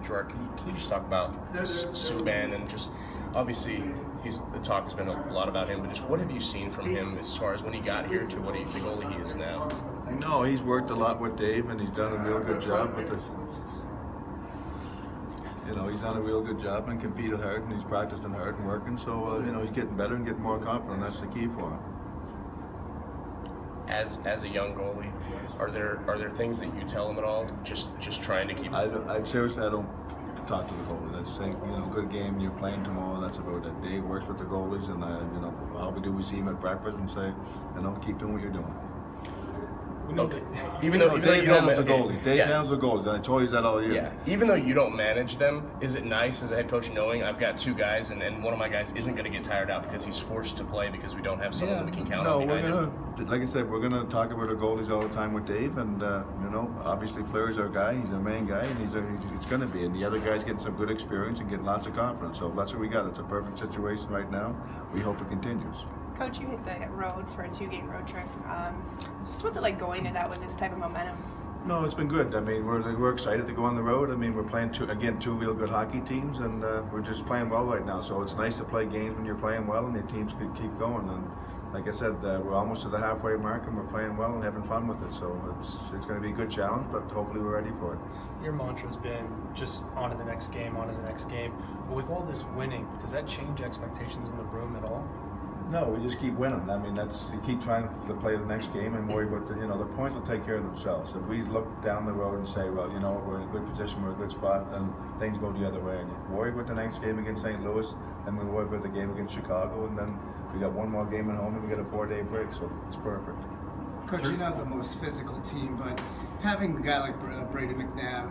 Gerard, can you just talk about this Subban and just obviously the talk has been a lot about him, but just what have you seen from him as far as when he got here to what the goalie he is now? No, he's worked a lot with Dave, and he's done a real good job with the. He's done a real good job and competed hard, and he's practicing hard and working. So he's getting better and getting more confident. That's the key for him. As a young goalie, are there things that you tell him at all? Just trying to keep. I seriously, I don't talk to the goalie. I say, good game. You're playing tomorrow. That's about it. Dave works with the goalies, and all we do, we see him at breakfast and say, keep doing what you're doing. Okay. Even though Dave you don't handles the goalies. Dave handles the goalies. I told you that all year. Yeah. Even though you don't manage them, is it nice as a head coach knowing I've got two guys and one of my guys isn't going to get tired out because he's forced to play because we don't have someone that we can count on behind him? Like I said, we're gonna talk about our goalies all the time with Dave, and obviously Fleur's our guy. He's our main guy, and he's going to be. And the other guy's getting some good experience and getting lots of confidence. So that's what we got. It's a perfect situation right now. We hope it continues. Coach, you hit the road for a 2-game road trip. Just what's it like going to that with this type of momentum? No, it's been good. I mean, we're excited to go on the road. I mean, we're playing two real good hockey teams, and we're just playing well right now. So it's nice to play games when you're playing well, and the teams could keep going. And like I said, we're almost to the halfway mark, and we're playing well and having fun with it. So it's going to be a good challenge, but hopefully we're ready for it. Your mantra's been just on to the next game, on to the next game. But with all this winning, does that change expectations in the room at all? No, we just keep winning. I mean, you keep trying to play the next game and worry about the points will take care of themselves. If we look down the road and say, well, we're in a good position, we're in a good spot, then things go the other way. And you worry about the next game against St. Louis, then we worry about the game against Chicago, and then we got one more game at home and we get a 4-day break, so it's perfect. Coach, you're not the most physical team, but having a guy like Brady McNabb,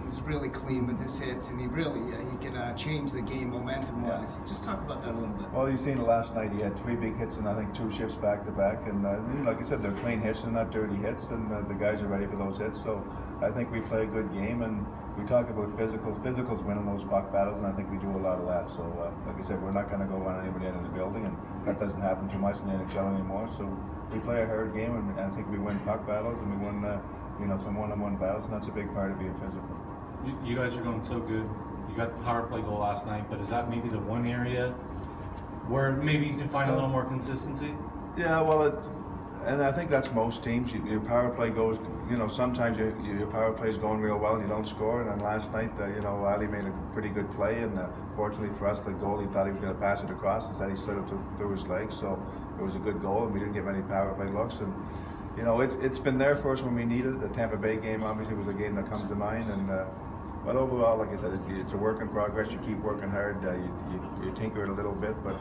he's really clean with his hits, and he can change the game momentum-wise. Yeah. Just talk about that a little bit. Well, you've seen it last night. He had 3 big hits and I think 2 shifts back-to-back. And like I said, they're clean hits and not dirty hits, and the guys are ready for those hits. So I think we play a good game, and we talk about physicals. Physicals winning those puck battles, and I think we do a lot of that. So like I said, we're not going to go run anybody out of the building, and that doesn't happen too much in the NHL anymore. So we play a hard game, and I think we win puck battles, and we win some one-on-one battles, and that's a big part of being physical. You guys are going so good. You got the power play goal last night, but is that maybe the one area where maybe you can find a little more consistency? Yeah, well, and I think that's most teams. Your power play goes, sometimes your power play is going real well and you don't score. And then last night, Ali made a pretty good play, and fortunately for us, the goalie thought he was going to pass it across. Instead, he slid it through his legs. So it was a good goal, and we didn't get many power play looks. And it's been there for us when we needed it. The Tampa Bay game obviously was a game that comes to mind, and but overall, like I said, it's a work in progress. You keep working hard. You tinker it a little bit, but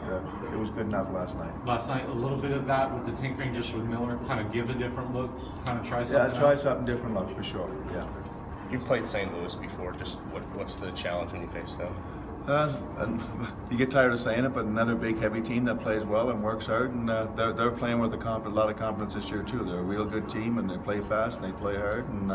it was good enough last night. Last night, a little bit of that with the tinkering, just with Miller, kind of give a different look, kind of try something. Yeah, try something different look for sure. Yeah. You've played St. Louis before. Just what's the challenge when you face them? And you get tired of saying it, but another big, heavy team that plays well and works hard, and they're playing with a lot of confidence this year too. They're a real good team, and they play fast and they play hard, and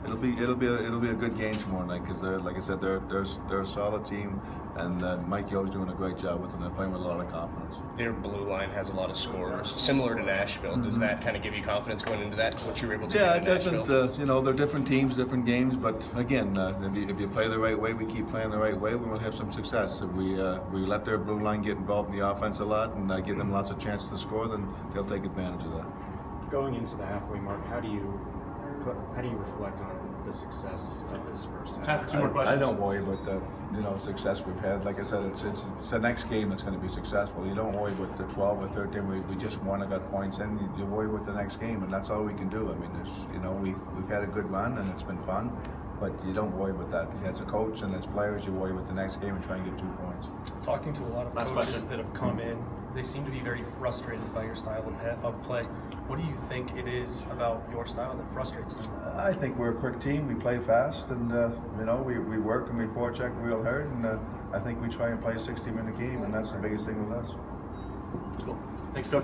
it'll be a good game tomorrow night because like I said, they're a solid team, and Mike Yo's doing a great job with them. They're playing with a lot of confidence. Their blue line has a lot of scorers, similar to Nashville. Does that kind of give you confidence going into that? What you're able to do in Nashville? They're different teams, different games, but again, if you play the right way, we keep playing the right way, we will have some success. If we let their blue line get involved in the offense a lot and give them lots of chances to score, then they'll take advantage of that. Going into the halfway mark, how do you reflect on the success of this first half? Time for 2 more questions. I don't worry about the success we've had. Like I said, it's the next game that's going to be successful. You don't worry about the 12 or 13. We just won and got points in. You worry about the next game, and that's all we can do. I mean, we've had a good run and it's been fun, but you don't worry about that. As a coach and as players, you worry about the next game and try and get 2 points. Talking to a lot of coaches that have come in, they seem to be very frustrated by your style of play. What do you think it is about your style that frustrates them? I think we're a quick team. We play fast, and we work and we forecheck real hard, and I think we try and play a 60-minute game, and that's the biggest thing with us. Cool. Thanks, Coach.